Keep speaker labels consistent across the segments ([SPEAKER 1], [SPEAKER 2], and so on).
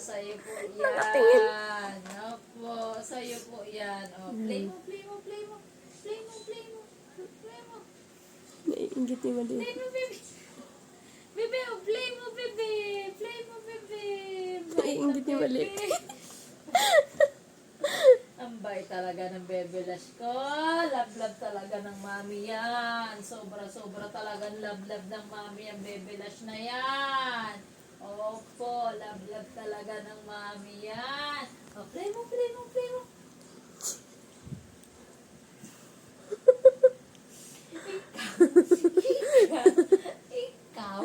[SPEAKER 1] sa'yo po
[SPEAKER 2] Nakatingin.
[SPEAKER 1] yan. Opo, sa'yo po yan. O, play mo, play mo, play mo. Play mo, play mo. Play mo.
[SPEAKER 2] Naiingit ni Mali.
[SPEAKER 1] Play mo, baby. Bebe, oh, play mo, bebe. Play mo, bebe.
[SPEAKER 2] Naiingit ni Mali.
[SPEAKER 1] Ang bait talaga ng Bebe Lash ko. Love-love talaga ng mami yan. Sobra-sobra talagang love-love ng mami ang Bebe Lash na yan. Opo, love-love talaga ng mami yan. O, play mo, play mo, play mo. Ikaw?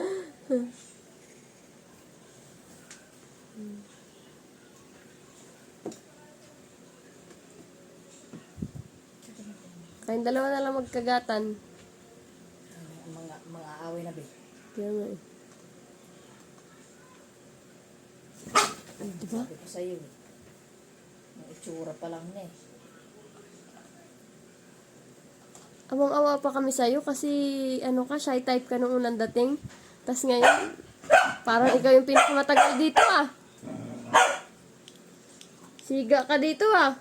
[SPEAKER 2] Kayong dalawa na lang magkagatan.
[SPEAKER 1] Mga away na, be.
[SPEAKER 2] Kaya nga eh. Ay, diba?
[SPEAKER 1] Sabi ko sa'yo, eh. Ang itsura pa lang na, eh.
[SPEAKER 2] Awang-awa pa kami sa'yo kasi ano ka, shy type ka nung unang dating. Tapos ngayon, parang ikaw yung pinakamatagal dito ah. Siga ka dito ah.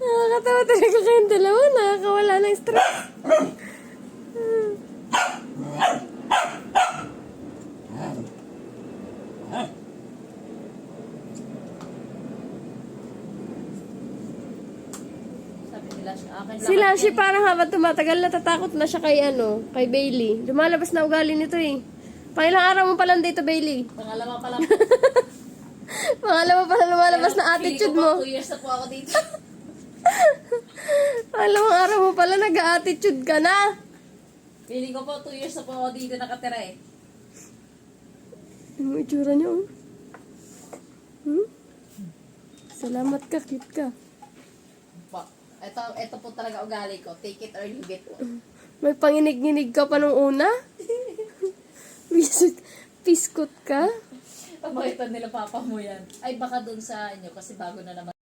[SPEAKER 2] Nakakatawa talaga kayong dalawa. Nakakawala ng stress.
[SPEAKER 1] Sabi nila, akin
[SPEAKER 2] Si Lashi parang habang tumatagal natatakot na siya kay kay Bailey. Lumalabas na ugali nito eh. Pangilang araw mo pa lang dito, Bailey.
[SPEAKER 1] Pangalawa pa lang.
[SPEAKER 2] Pangalawa pa lang lumalabas na attitude mo.
[SPEAKER 1] 2 years na po ako dito.
[SPEAKER 2] Pangalawang araw mo pala nag-attitude ka na.
[SPEAKER 1] Feeling ko po 2 years na po ako dito nakatira, eh.
[SPEAKER 2] Ano yung itsura niyo? Hmm? Salamat ka, cute ka.
[SPEAKER 1] Po, ito po talaga ugali ko. Take it or leave it po.
[SPEAKER 2] May panginig-nginig ka pa nung una? Piskot ka?
[SPEAKER 1] Pag makita nila papa mo yan. Ay, baka doon sa inyo kasi bago na naman.